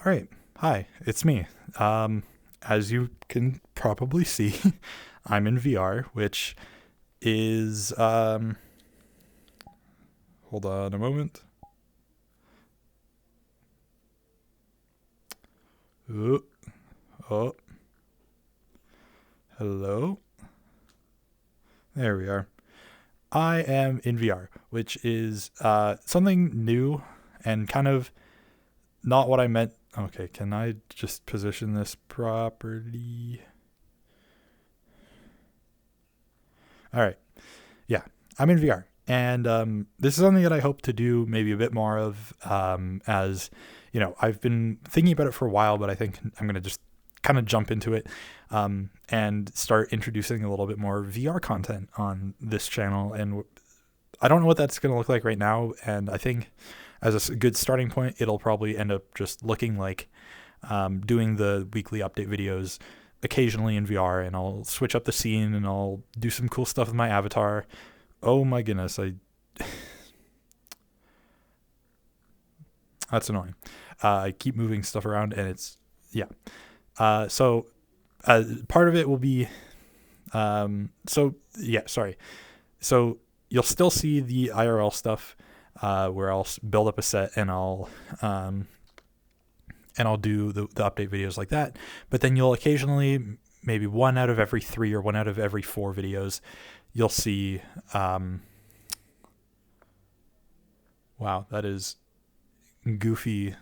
All right. Hi, it's me. As you can probably see, I'm in VR, which is hold on a moment. Oh, oh, hello. There we are. I am in VR, which is something new and kind of not what I meant. Okay, can I just position this properly? All right. Yeah, I'm in VR. And this is something that I hope to do maybe a bit more of as, I've been thinking about it for a while, but I think I'm going to just kind of jump into it and start introducing a little bit more VR content on this channel. And I don't know what that's going to look like right now. And I think as a good starting point, it'll probably end up just looking like doing the weekly update videos occasionally in VR, and I'll switch up the scene and I'll do some cool stuff with my avatar. Oh my goodness, that's annoying. I keep moving stuff around, and it's yeah. So part of it will be sorry. So you'll still see the IRL stuff where I'll build up a set and I'll do the update videos like that. But then you'll occasionally, maybe one out of every 3 or one out of every 4 videos, you'll see, wow, that is goofy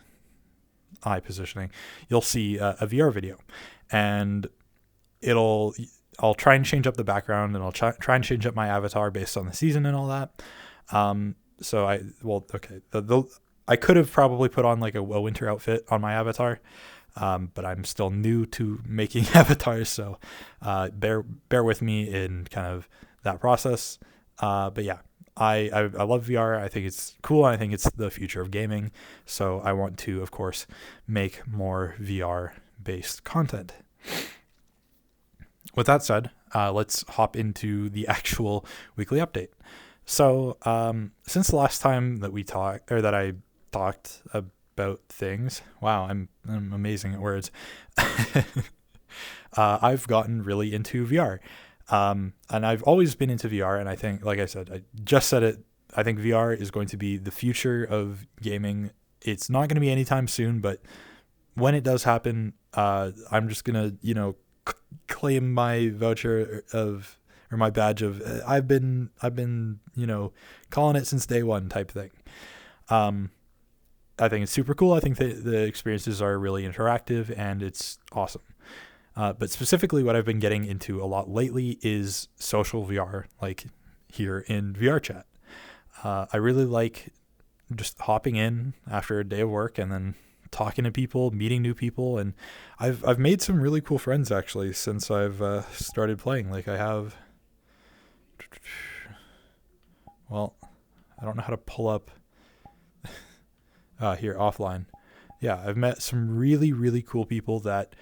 eye positioning. You'll see a VR video, and I'll try and change up the background, and I'll try and change up my avatar based on the season and all that. I could have probably put on like a winter outfit on my avatar, but I'm still new to making avatars, so bear with me in kind of that process. But yeah, I love VR. I think it's cool. I think it's the future of gaming. So I want to, of course, make more VR based content. With that said, let's hop into the actual weekly update. So since the last time that I talked about things. Wow, I'm amazing at words. I've gotten really into VR. And I've always been into VR, and I think, like I said, I just said it, I think VR is going to be the future of gaming. It's not going to be anytime soon, but when it does happen, I'm just going to, claim my voucher or my badge of I've been calling it since day one type thing. I think it's super cool. I think the experiences are really interactive, and it's awesome. But specifically what I've been getting into a lot lately is social VR, like here in VR chat. I really like just hopping in after a day of work and then talking to people, meeting new people. And I've made some really cool friends actually since I've started playing. Like I have, well, I don't know how to pull up here offline. Yeah, I've met some really, really cool people that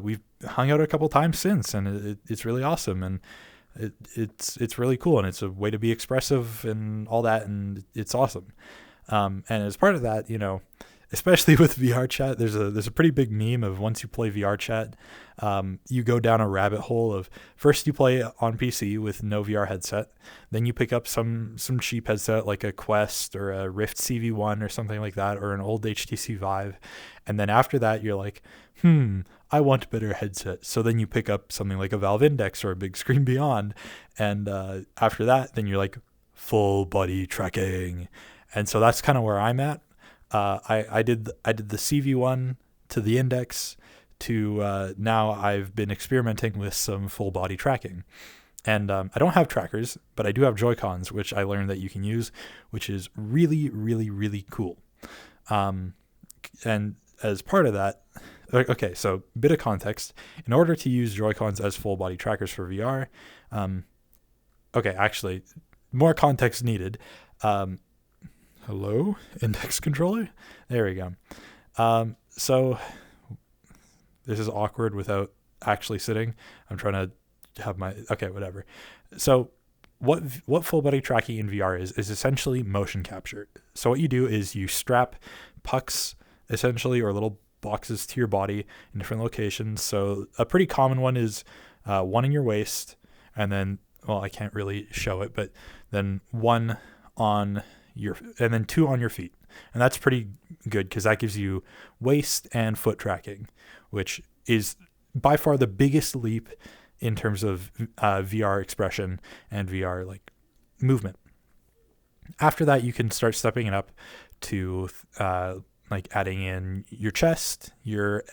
we've hung out a couple times since, and it's really awesome, and it's really cool, and it's a way to be expressive and all that, and it's awesome. And as part of that, especially with VR chat, there's a pretty big meme of once you play VR chat, you go down a rabbit hole of first you play on PC with no VR headset, then you pick up some cheap headset like a Quest or a Rift CV1 or something like that, or an old HTC Vive, and then after that you're like, I want a better headset. So then you pick up something like a Valve Index or a Big Screen Beyond, and after that, then you're like full body tracking, and so that's kind of where I'm at. I did the CV1 to the Index to now I've been experimenting with some full body tracking. And I don't have trackers, but I do have Joy-Cons, which I learned that you can use, which is really, really, really cool. And as part of that, okay, so bit of context. In order to use Joy-Cons as full body trackers for VR, okay, actually, more context needed. Hello, index controller? There we go. So this is awkward without actually sitting. I'm trying to have okay, whatever. So what full body tracking in VR is essentially motion capture. So what you do is you strap pucks essentially, or little boxes to your body in different locations. So a pretty common one is one in your waist, and then, well, I can't really show it, but then one on and then two on your feet. And that's pretty good because that gives you waist and foot tracking, which is by far the biggest leap in terms of VR expression and VR like movement. After that, you can start stepping it up to like adding in your chest, your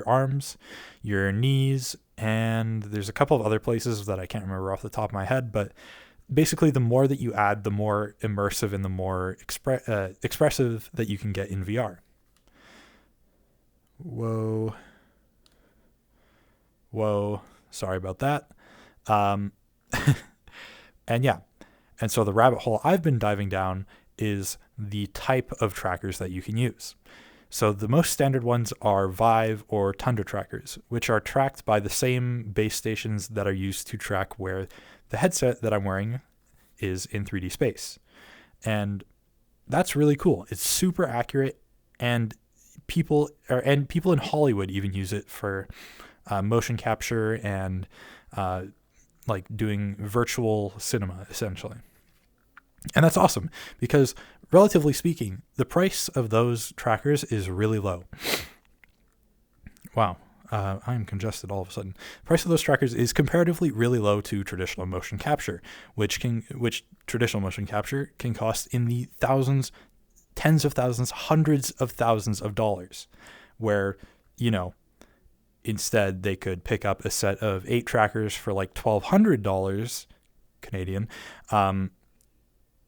arms, your knees, and there's a couple of other places that I can't remember off the top of my head, but basically the more that you add, the more immersive and the more expressive that you can get in VR. Whoa, sorry about that. And yeah, and so the rabbit hole I've been diving down is the type of trackers that you can use. So the most standard ones are Vive or Tundra trackers, which are tracked by the same base stations that are used to track where the headset that I'm wearing is in 3D space. And that's really cool. It's super accurate, and people in Hollywood even use it for motion capture and like doing virtual cinema, essentially. And that's awesome because, relatively speaking, the price of those trackers is really low. Wow, I'm congested all of a sudden. The price of those trackers is comparatively really low to traditional motion capture, which traditional motion capture can cost in the thousands, tens of thousands, hundreds of thousands of dollars, where, instead they could pick up a set of 8 trackers for like $1,200 Canadian,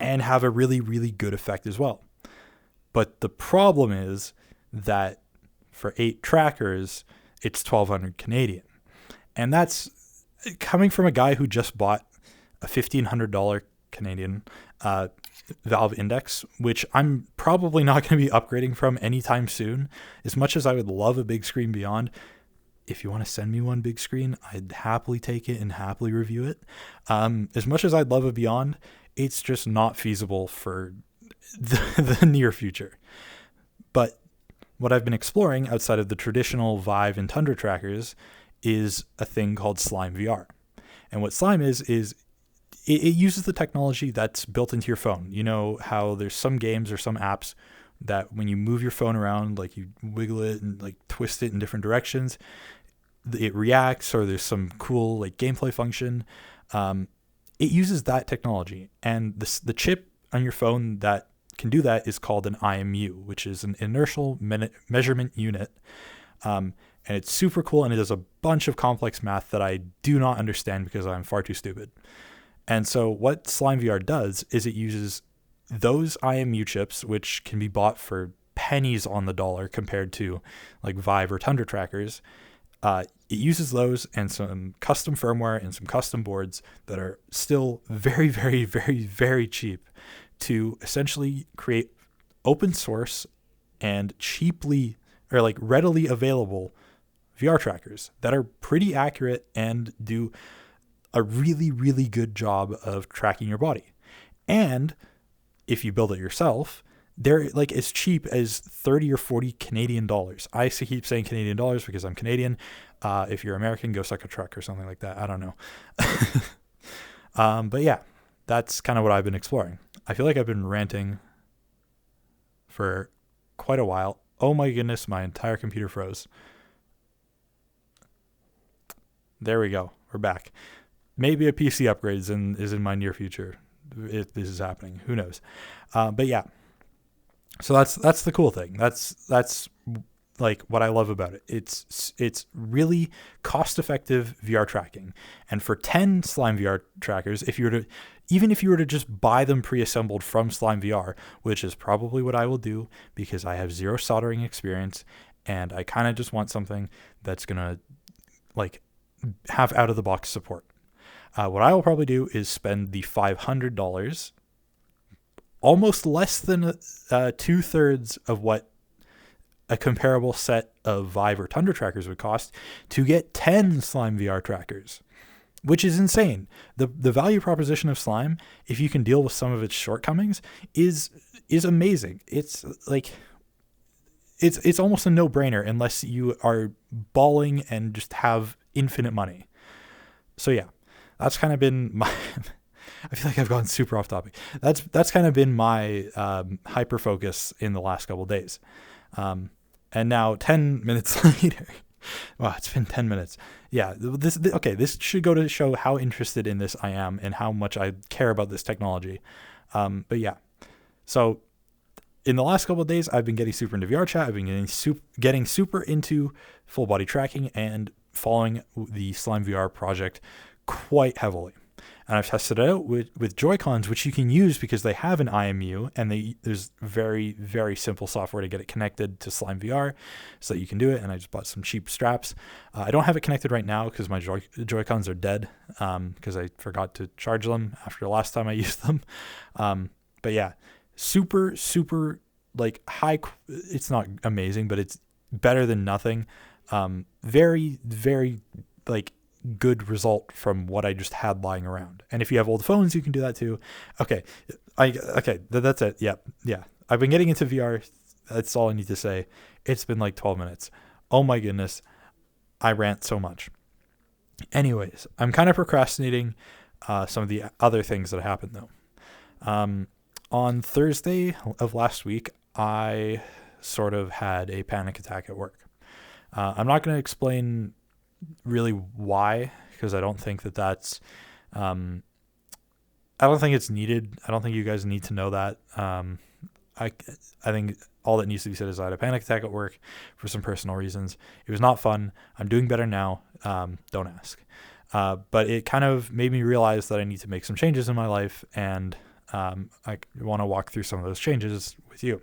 and have a really, really good effect as well. But the problem is that for 8 trackers, it's $1,200 Canadian. And that's coming from a guy who just bought a $1,500 Canadian Valve Index, which I'm probably not going to be upgrading from anytime soon. As much as I would love a big screen Beyond, if you want to send me one big screen, I'd happily take it and happily review it. As much as I'd love a Beyond, it's just not feasible for the near future. But what I've been exploring outside of the traditional Vive and Tundra trackers is a thing called Slime VR. And what Slime is it uses the technology that's built into your phone. You know how there's some games or some apps that when you move your phone around, like you wiggle it and like twist it in different directions, it reacts, or there's some cool like gameplay function. It uses that technology, and the chip on your phone that can do that is called an IMU, which is an inertial measurement unit. And it's super cool, and it does a bunch of complex math that I do not understand because I'm far too stupid. And so what Slime VR does is it uses those IMU chips, which can be bought for pennies on the dollar compared to like Vive or Tundra trackers. It uses those and some custom firmware and some custom boards that are still very, very, very, very cheap to essentially create open source and cheaply or like readily available VR trackers that are pretty accurate and do a really, really good job of tracking your body. And if you build it yourself, they're like as cheap as 30 or 40 Canadian dollars. I keep saying Canadian dollars because I'm Canadian. If you're American, go suck a truck or something like that. I don't know. But yeah, that's kind of what I've been exploring. I feel like I've been ranting for quite a while. Oh my goodness, my entire computer froze. There we go. We're back. Maybe a PC upgrade is in my near future if this is happening. Who knows? But yeah. So that's the cool thing. That's like what I love about it. It's really cost-effective VR tracking. And for 10 Slime VR trackers, if you were to just buy them pre-assembled from Slime VR, which is probably what I will do because I have zero soldering experience and I kind of just want something that's going to like have out-of-the-box support. What I will probably do is spend the $500, almost less than 2/3 of what a comparable set of Vive or Tundra trackers would cost to get 10 Slime VR trackers, which is insane. The value proposition of Slime, if you can deal with some of its shortcomings, is amazing. It's like it's almost a no-brainer unless you are balling and just have infinite money. So yeah, that's kind of been my I feel like I've gone super off topic. That's kind of been my hyper focus in the last couple of days. And now 10 minutes later, wow, it's been 10 minutes. Yeah, this should go to show how interested in this I am and how much I care about this technology. But yeah, so in the last couple of days, I've been getting super into VR chat. I've been getting super into full body tracking and following the Slime VR project quite heavily. And I've tested it out with Joy-Cons, which you can use because they have an IMU, and there's very, very simple software to get it connected to Slime VR so that you can do it. And I just bought some cheap straps. I don't have it connected right now because my Joy-Cons are dead because I forgot to charge them after the last time I used them. But yeah, super, super like high. It's not amazing, but it's better than nothing. Very, very like good result from what I just had lying around. And if you have old phones, you can do that too. Okay. That's it. Yeah. I've been getting into VR. That's all I need to say. It's been like 12 minutes. Oh my goodness. I rant so much. Anyways, I'm kind of procrastinating some of the other things that happened though. On Thursday of last week, I sort of had a panic attack at work. I'm not going to explain really why, because I don't think that's I don't think it's needed. I don't think you guys need to know that. I think all that needs to be said is I had a panic attack at work for some personal reasons. It was not fun. I'm doing better now. Don't ask. But it kind of made me realize that I need to make some changes in my life, and I want to walk through some of those changes with you.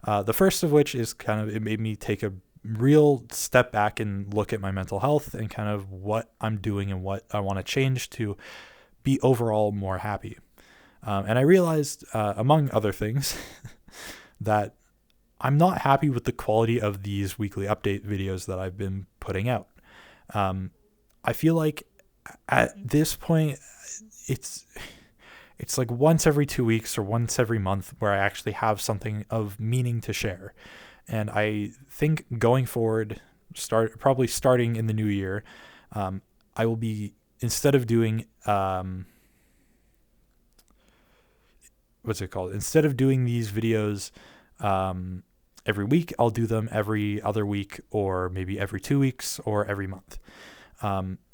The first of which is it made me take a real step back and look at my mental health and kind of what I'm doing and what I want to change to be overall more happy. And I realized, among other things, that I'm not happy with the quality of these weekly update videos that I've been putting out. I feel like at this point, it's like once every 2 weeks or once every month where I actually have something of meaning to share. And I think going forward, probably starting in the new year, I will be, instead of doing, Instead of doing these videos every week, I'll do them every other week, or maybe every 2 weeks, or every month.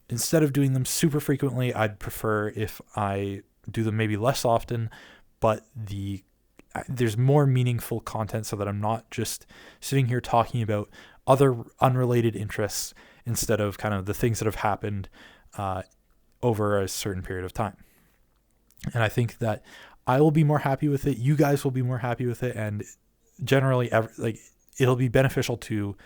Instead of doing them super frequently, I'd prefer if I do them maybe less often, but there's more meaningful content so that I'm not just sitting here talking about other unrelated interests instead of kind of the things that have happened over a certain period of time. And I think that I will be more happy with it. You guys will be more happy with it. And generally, it'll be beneficial to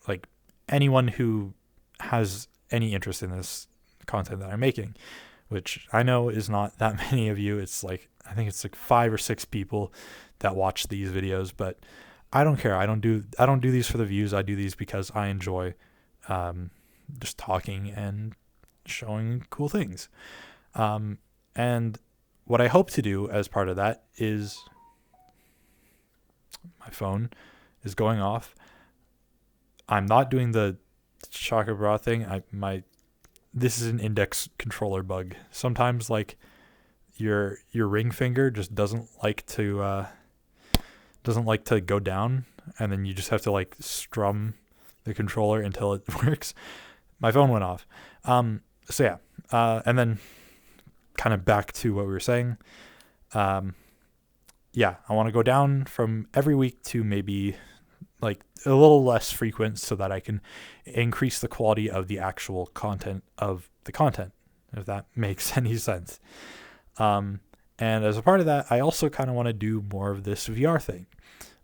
like anyone who has any interest in this content that I'm making, which I know is not that many of you. It's like, I think it's like 5 or 6 people that watch these videos, but I don't care. I don't do these for the views. I do these because I enjoy just talking and showing cool things. And what I hope to do as part of that is, my phone is going off. I'm not doing the chakra bra thing. This is an index controller bug. Sometimes like your ring finger just doesn't like to go down, and then you just have to like strum the controller until it works. My phone went off. So yeah. And then kind of back to what we were saying. Yeah, I want to go down from every week to maybe like a little less frequent so that I can increase the quality of the actual content of the content, if that makes any sense. And as a part of that, I also kind of want to do more of this VR thing,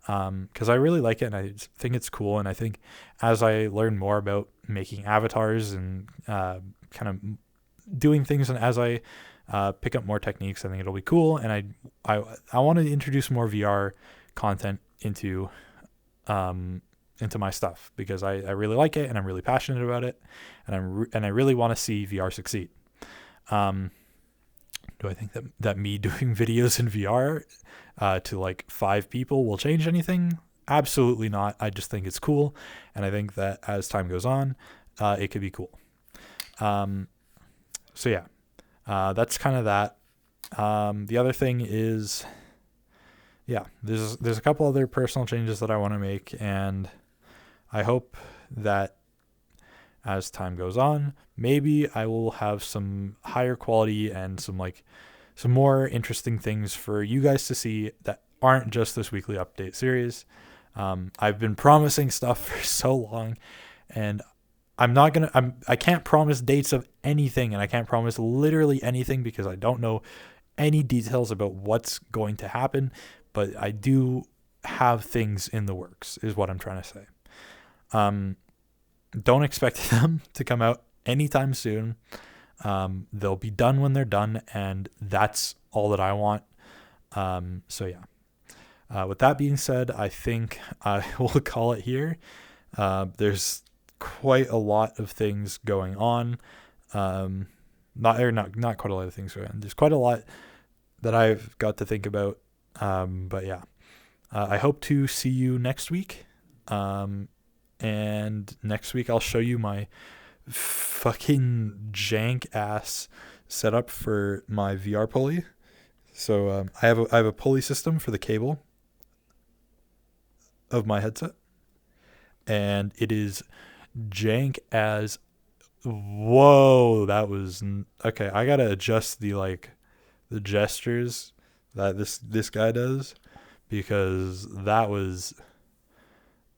because I really like it and I think it's cool. And I think as I learn more about making avatars and kind of doing things, and as I pick up more techniques, I think it'll be cool. And I want to introduce more VR content into my stuff, because I really like it and I'm really passionate about it, and I really want to see VR succeed. Do I think that me doing videos in VR to like 5 people will change anything? Absolutely not. I just think it's cool, and I think that as time goes on, it could be cool. Um, so yeah, that's kind of that. The other thing is, yeah, there's a couple other personal changes that I want to make, and I hope that as time goes on, maybe I will have some higher quality and some more interesting things for you guys to see that aren't just this weekly update series. I've been promising stuff for so long, and I can't promise dates of anything, and I can't promise literally anything because I don't know any details about what's going to happen, but I do have things in the works, is what I'm trying to say. Don't expect them to come out anytime soon. They'll be done when they're done, and that's all that I want. So yeah. With that being said, I think I will call it here. There's quite a lot of things going on. Not quite a lot of things going on. There's quite a lot that I've got to think about. But yeah, I hope to see you next week. And next week I'll show you my fucking jank ass setup for my VR pulley. So I have a pulley system for the cable of my headset, and it is jank as whoa. That was okay. I gotta adjust the gestures that this guy does, because that was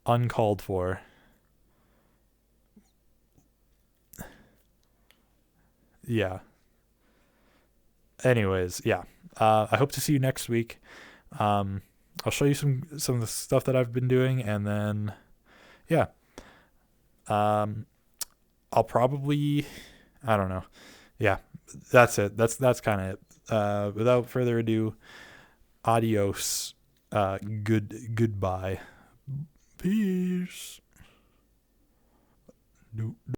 uncalled for. Yeah. Anyways, yeah. I hope to see you next week. I'll show you some of the stuff that I've been doing, and then yeah. I'll probably, I don't know. Yeah, that's it. That's kind of it. Without further ado, adios. Goodbye. Peace.